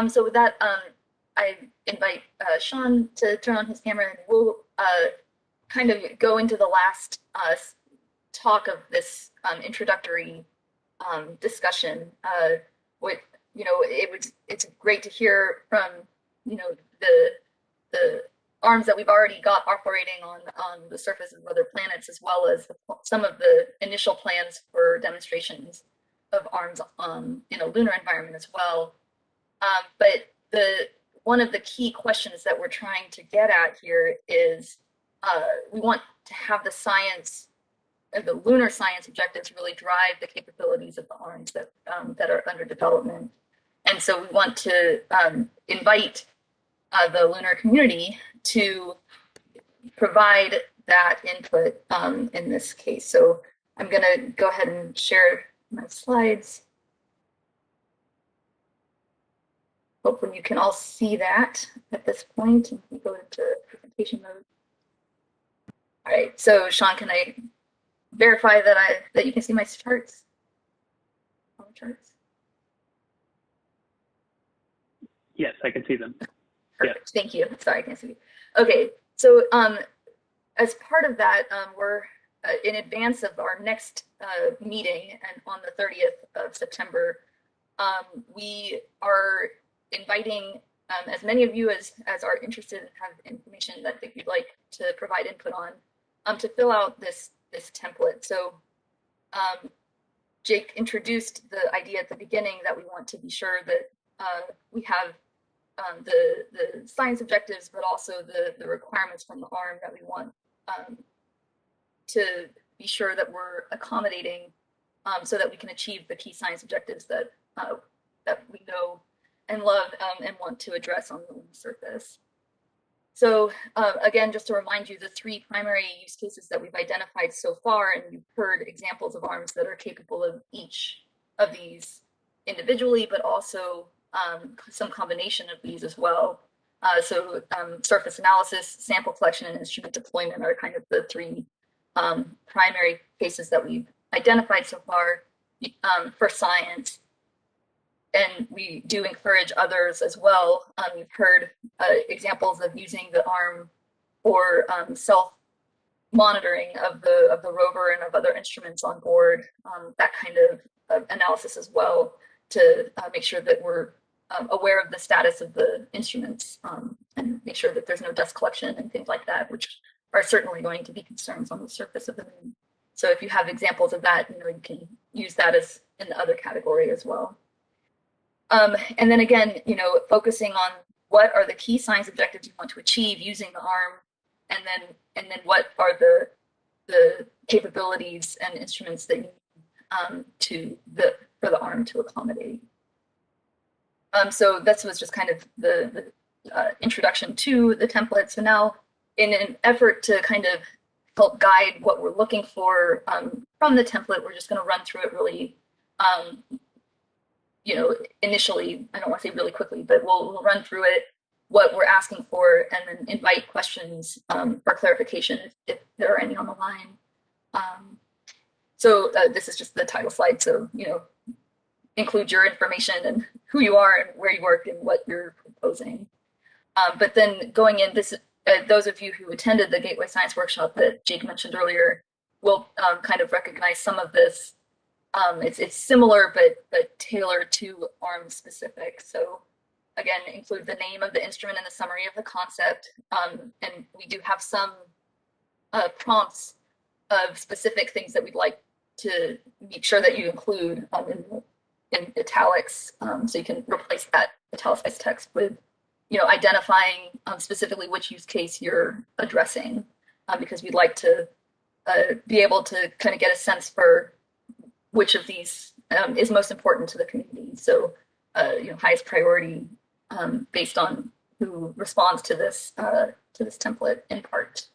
So with that, I invite Shaun to turn on his camera, and we'll kind of go into the last talk of this introductory discussion. With it's great to hear from the the arms that we've already got operating on the surface of other planets, as well as some of the initial plans for demonstrations of arms in a lunar environment as well. But one of the key questions that we're trying to get at here is we want to have the science, the lunar science objectives really drive the capabilities of the arms that are under development. And so we want to invite the lunar community to provide that input in this case. So I'm going to go ahead and share my slides. Hopefully you can all see that at this point. And we go into presentation mode. All right, so Shaun, can I verify that you can see my charts? All the charts? Yes, I can see them. Perfect. Yeah. Thank you. Sorry, I can't see. Okay, so as part of that, we're in advance of our next meeting, and on the 30th of September, we are inviting as many of you as are interested and have information that you'd like to provide input on to fill out this template. So Jake introduced the idea at the beginning that we want to be sure that we have the science objectives, but also the requirements from the ARM that we want to be sure that we're accommodating so that we can achieve the key science objectives that we know and love and want to address on the lunar surface. So again, just to remind you, the three primary use cases that we've identified so far, and you've heard examples of arms that are capable of each of these individually, but also some combination of these as well. So surface analysis, sample collection, and instrument deployment are kind of the three primary cases that we've identified so far for science. And we do encourage others as well. We've heard examples of using the ARM for self-monitoring of the rover and of other instruments on board, that kind of analysis as well, to make sure that we're aware of the status of the instruments and make sure that there's no dust collection and things like that, which are certainly going to be concerns on the surface of the moon. So if you have examples of that, you can use that as in the other category as well. And then again, focusing on what are the key science objectives you want to achieve using the ARM, and then what are the capabilities and instruments that you need for the ARM to accommodate. So this was just kind of the introduction to the template. So now, in an effort to kind of help guide what we're looking for from the template, we're just going to run through it really. Initially, I don't want to say really quickly, but we'll run through it, what we're asking for, and then invite questions for clarification if there are any on the line. So this is just the title slide. So, include your information and who you are and where you work and what you're proposing. But then going in, those of you who attended the Gateway Science Workshop that Jake mentioned earlier will kind of recognize some of this. It's similar, but tailored to ARM specific. So again, include the name of the instrument and the summary of the concept. And we do have some prompts of specific things that we'd like to make sure that you include in italics. So you can replace that italicized text with, identifying specifically which use case you're addressing, because we'd like to be able to kind of get a sense for which of these is most important to the community. So, highest priority based on who responds to this template in part.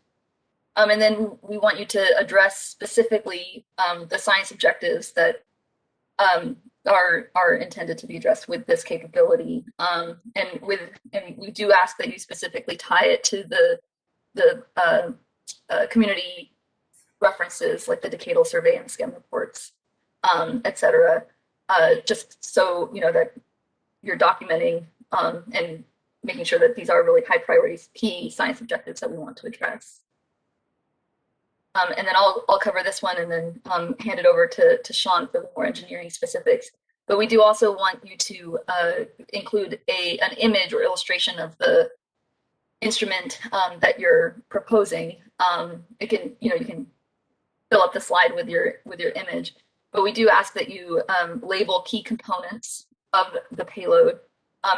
And then we want you to address specifically the science objectives that are intended to be addressed with this capability. And we do ask that you specifically tie it to the community references like the decadal survey and SCEM reports, et cetera, just so that you're documenting and making sure that these are really high priority key science objectives that we want to address. And then I'll cover this one and then hand it over to Shaun for the more engineering specifics. But we do also want you to include an image or illustration of the instrument that you're proposing. You can fill up the slide with your image, but we do ask that you label key components of the payload,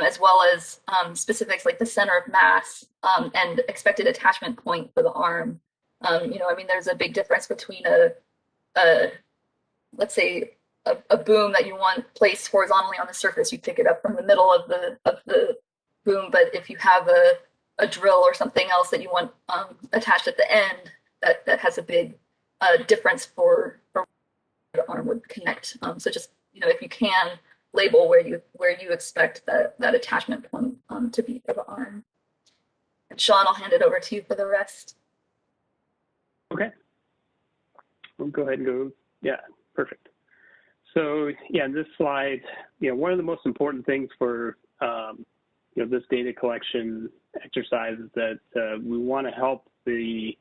as well as specifics like the center of mass and expected attachment point for the arm. There's a big difference between a let's say a boom that you want placed horizontally on the surface. You pick it up from the middle of the boom, but if you have a drill or something else that you want attached at the end, that has a big difference for where the arm would connect. So just if you can label where you expect that attachment point to be for the arm. And Shaun, I'll hand it over to you for the rest. Okay. We'll go ahead and go. Yeah, perfect. So yeah, in this slide, one of the most important things for this data collection exercise is that we want to help the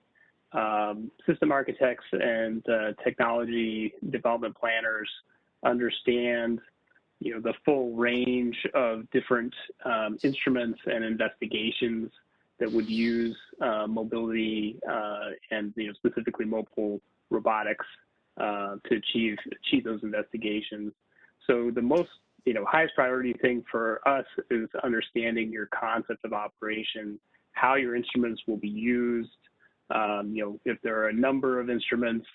system architects and technology development planners understand the full range of different instruments and investigations that would use mobility and specifically mobile robotics to achieve those investigations. So the most highest priority thing for us is understanding your concept of operation, how your instruments will be used. If there are a number of instruments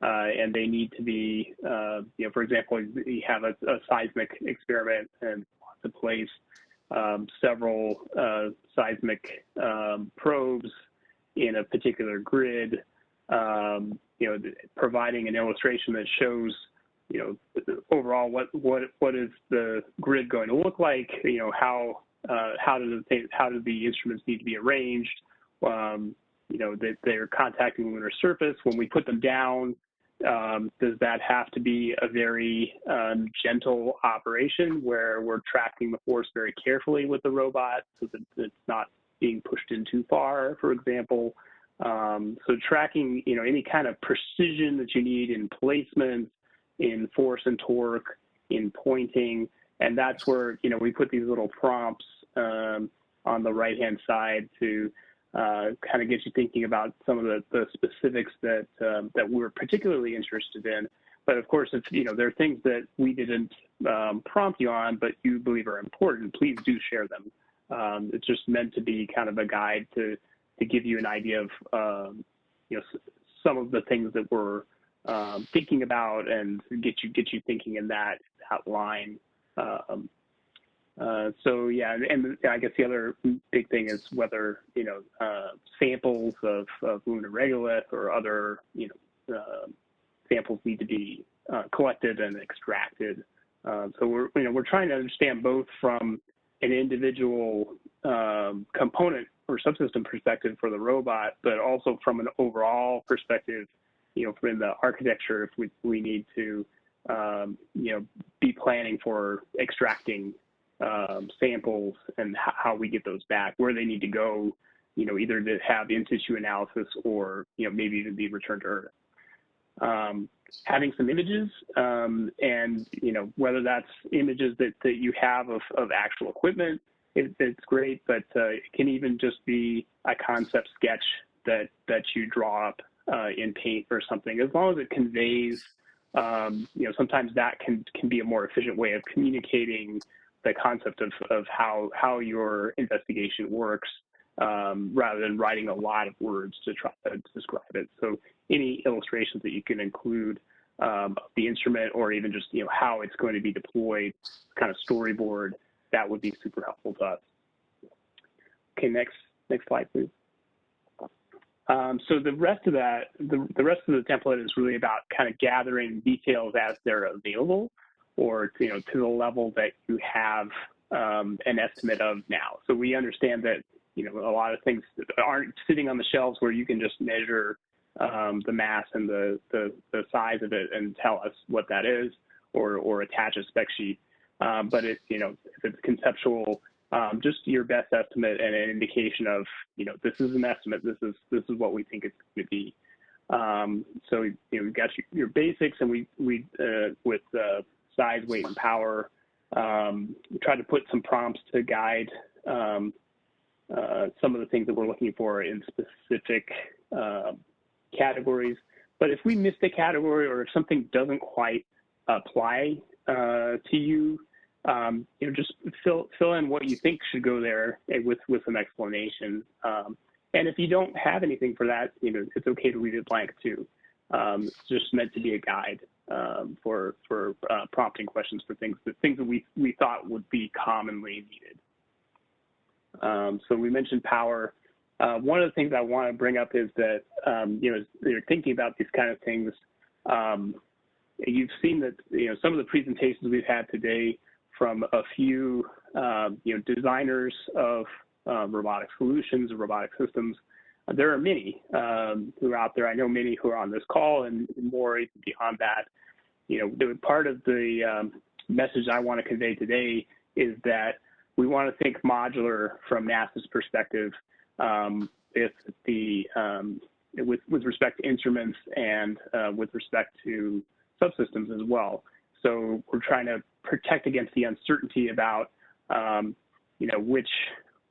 and they need to be, for example, you have a seismic experiment and want to place several seismic probes in a particular grid, providing an illustration that shows, overall what is the grid going to look like? How do the instruments need to be arranged? That they're contacting the lunar surface. When we put them down, does that have to be a very gentle operation where we're tracking the force very carefully with the robot so that it's not being pushed in too far, for example? So tracking, any kind of precision that you need in placement, in force and torque, in pointing, and that's where, we put these little prompts on the right-hand side to kind of get you thinking about some of the specifics that we're particularly interested in. But of course, if there are things that we didn't prompt you on, but you believe are important, please do share them. It's just meant to be kind of a guide to give you an idea of some of the things that we're thinking about and get you thinking in that line. So yeah, and I guess the other big thing is whether samples of lunar regolith or other samples need to be collected and extracted. So we're trying to understand both from an individual component or subsystem perspective for the robot, but also from an overall perspective, from the architecture, if we need to be planning for extracting samples and how we get those back, where they need to go, either to have in-situ analysis or, maybe even be returned to Earth. Having some images and, whether that's images that you have of actual equipment, it's great, but it can even just be a concept sketch that you draw up in paint or something, as long as it conveys, sometimes that can be a more efficient way of communicating the concept of how your investigation works, rather than writing a lot of words to try to describe it. So any illustrations that you can include of the instrument, or even just how it's going to be deployed, kind of storyboard, that would be super helpful to us. Okay, next slide, please. So the rest of that, the rest of the template is really about kind of gathering details as they're available, or to the level that you have an estimate of now. So we understand that a lot of things aren't sitting on the shelves where you can just measure the mass and the size of it and tell us what that is, or attach a spec sheet. But if it's conceptual, just your best estimate and an indication of, this is an estimate. This is what we think it's going to be. So we've got your basics, and we with size, weight, and power. We try to put some prompts to guide some of the things that we're looking for in specific categories. But if we missed a category, or if something doesn't quite apply to you, just fill in what you think should go there with some explanation. And if you don't have anything for that, it's okay to leave it blank too. It's just meant to be a guide for prompting questions for things that we thought would be commonly needed. So we mentioned power. One of the things I want to bring up is that, as you're thinking about these kind of things, you've seen that, some of the presentations we've had today from a few, designers of robotic solutions, robotic systems. There are many who are out there. I know many who are on this call, and more even beyond that. Part of the message I want to convey today is that we want to think modular from NASA's perspective, with respect to instruments and with respect to subsystems as well. So we're trying to protect against the uncertainty about,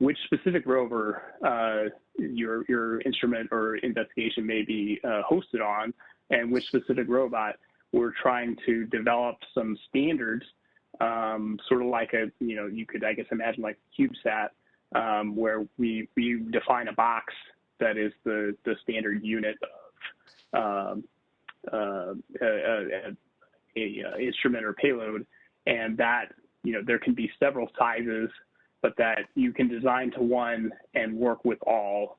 which specific rover your instrument or investigation may be hosted on, and which specific robot. We're trying to develop some standards, sort of like you could, I guess, imagine like CubeSat, where we define a box that is the standard unit of a instrument or payload, and that there can be several sizes, but that you can design to one and work with all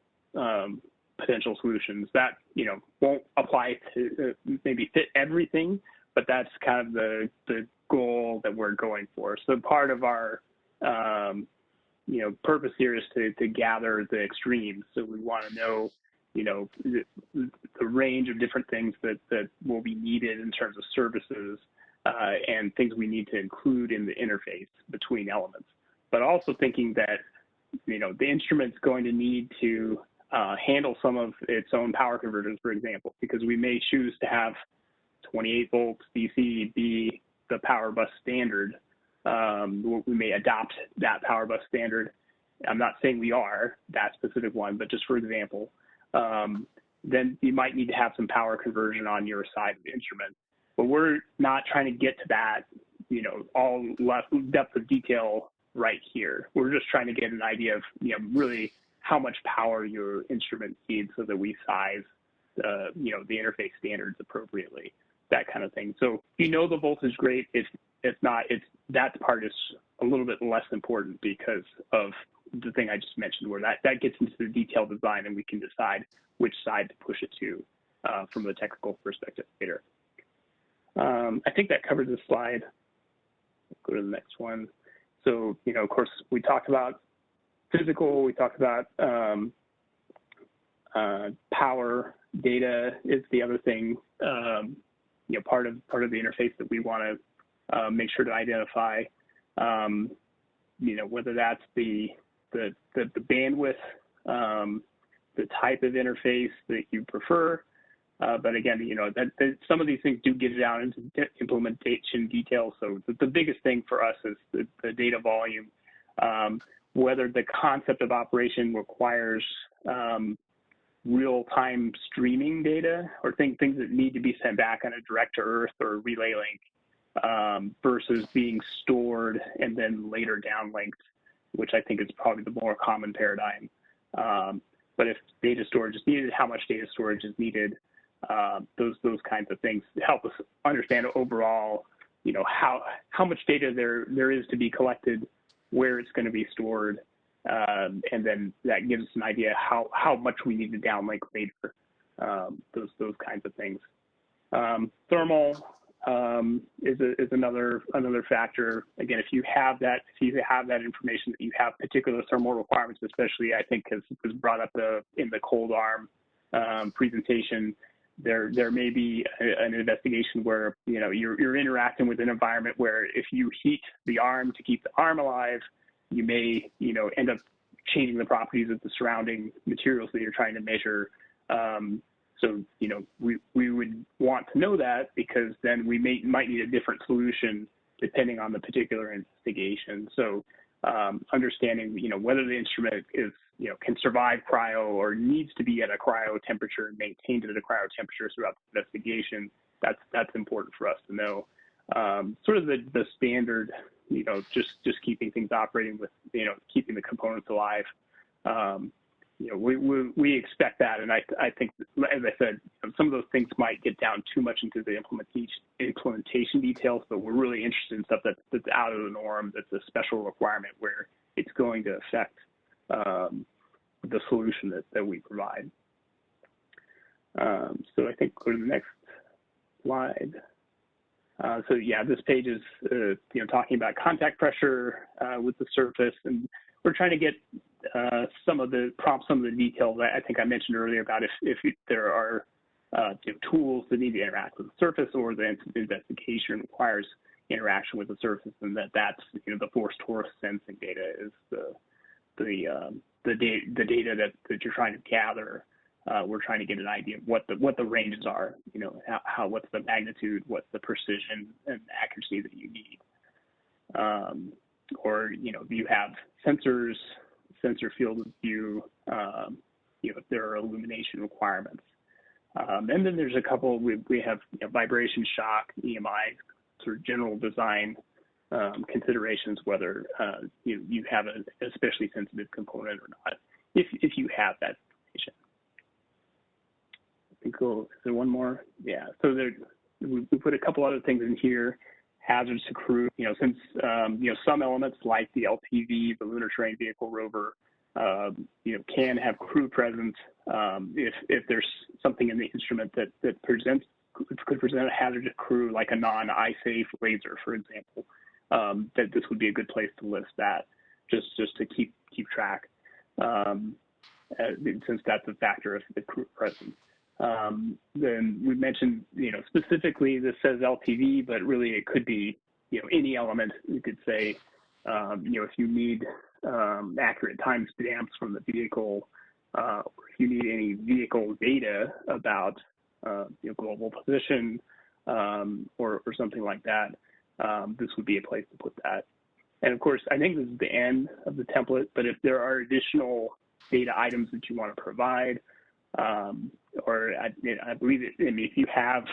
potential solutions. That won't apply to maybe fit everything, but that's kind of the goal that we're going for. So part of our purpose here is to gather the extremes. So we want to know the range of different things that will be needed in terms of services and things we need to include in the interface between elements. But also thinking that, the instrument's going to need to handle some of its own power converters, for example, because we may choose to have 28 volts DC be the power bus standard. We may adopt that power bus standard. I'm not saying we are that specific one, but just for example, then you might need to have some power conversion on your side of the instrument. But we're not trying to get to that, all depth of detail right here. We're just trying to get an idea of, really how much power your instrument needs so that we size, the interface standards appropriately, that kind of thing. So, the voltage, great. If not, that part is a little bit less important because of the thing I just mentioned, where that gets into the detailed design, and we can decide which side to push it to from a technical perspective later. I think that covers this slide. Let's go to the next one. So, of course, we talked about physical, we talked about power. Data is the other thing, part of the interface that we want to make sure to identify, whether that's the bandwidth, the type of interface that you prefer. But again, that some of these things do get down into implementation details. So the biggest thing for us is the data volume, whether the concept of operation requires real-time streaming data or things that need to be sent back on a direct-to-earth or relay link versus being stored and then later downlinked, which I think is probably the more common paradigm. But if data storage is needed, how much data storage is needed, those kinds of things help us understand overall, how much data there is to be collected, where it's going to be stored, and then that gives us an idea how much we need to downlink later. Those kinds of things. Thermal is another factor. Again, if you have that information, that you have particular thermal requirements, especially I think as brought up in the cold arm presentation. There may be an investigation where you're interacting with an environment where if you heat the arm to keep the arm alive, you may, end up changing the properties of the surrounding materials that you're trying to measure. So, we would want to know that, because then we might need a different solution depending on the particular investigation. So understanding, whether the instrument is, can survive cryo or needs to be at a cryo temperature and maintained at a cryo temperature throughout the investigation, that's important for us to know. Sort of the standard, just keeping things operating with, keeping the components alive. We expect that, and I think, as I said, some of those things might get down too much into the implementation details, but we're really interested in stuff that's out of the norm, that's a special requirement where it's going to affect the solution that we provide. So I think go to the next slide. So yeah, this page is talking about contact pressure with the surface, and we're trying to get some of the details I think I mentioned earlier about if there are tools that need to interact with the surface, or the investigation requires interaction with the surface, and that's the force torus sensing data is the data that you're trying to gather. We're trying to get an idea of what the ranges are, what's the magnitude, what's the precision and accuracy that you need. Or, you have sensors, sensor field of view, if there are illumination requirements. And then there's a couple, we have vibration, shock, EMI, sort of general design considerations, whether you have an especially sensitive component or not, if you have that information. I think, is there one more? Yeah, so we put a couple other things in here. Hazards to crew, since some elements like the LTV, the Lunar Terrain Vehicle rover, can have crew present. If there's something in the instrument that could present a hazard to crew, like a non-eye safe laser, for example, that this would be a good place to list that, just to keep track, since that's a factor of the crew presence. Then we mentioned, specifically this says LTV, but really it could be, any element. You could say, if you need accurate timestamps from the vehicle, or if you need any vehicle data about global position, or something like that, this would be a place to put that. And of course, I think this is the end of the template, but if there are additional data items that you want to provide, or I believe if you have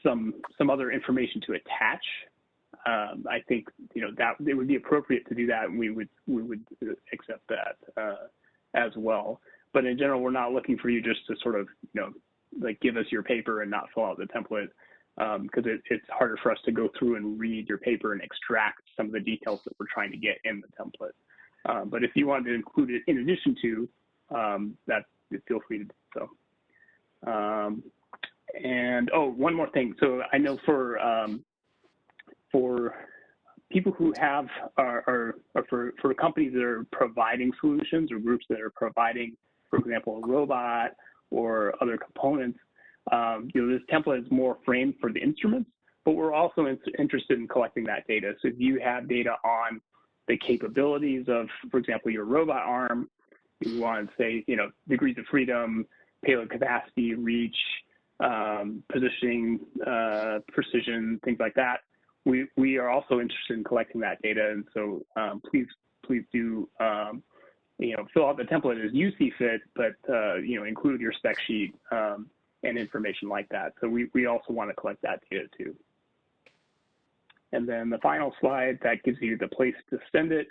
some other information to attach, I think that it would be appropriate to do that, and we would accept that as well. But in general, we're not looking for you just to sort of like give us your paper and not fill out the template, because it's harder for us to go through and read your paper and extract some of the details that we're trying to get in the template. But if you wanted to include it in addition to that, feel free to do so. And one more thing. So I know for people who have or for companies that are providing solutions, or groups that are providing, for example, a robot or other components, this template is more framed for the instruments, but we're also interested in collecting that data. So if you have data on the capabilities of, for example, your robot arm, you want to say, degrees of freedom, payload capacity, reach, positioning, precision, things like that. We are also interested in collecting that data, and so please do fill out the template as you see fit, but include your spec sheet and information like that. So we also want to collect that data too. And then the final slide, that gives you the place to send it.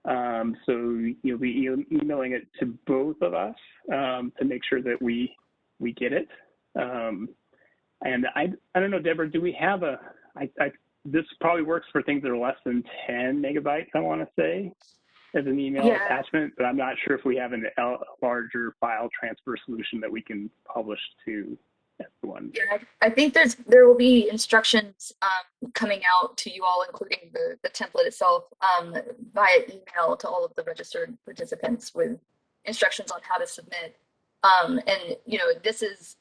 So you'll be emailing it to both of us to make sure that we get it. And I don't know, Deborah, do we have this probably works for things that are less than 10 megabytes, I want to say, as an email attachment, but I'm not sure if we have a larger file transfer solution that we can publish to everyone. Yeah, I think there will be instructions coming out to you all, including the template itself, via email to all of the registered participants with instructions on how to submit. And this is,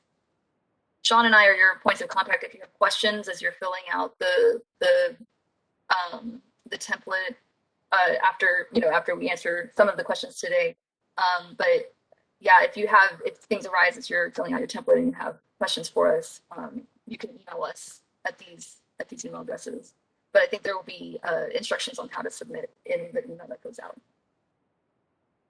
Shaun and I are your points of contact if you have questions as you're filling out the template. after we answer some of the questions today. But yeah, if things arise as you're filling out your template and you have questions for us, you can email us at these email addresses. But I think there will be instructions on how to submit in the email that goes out.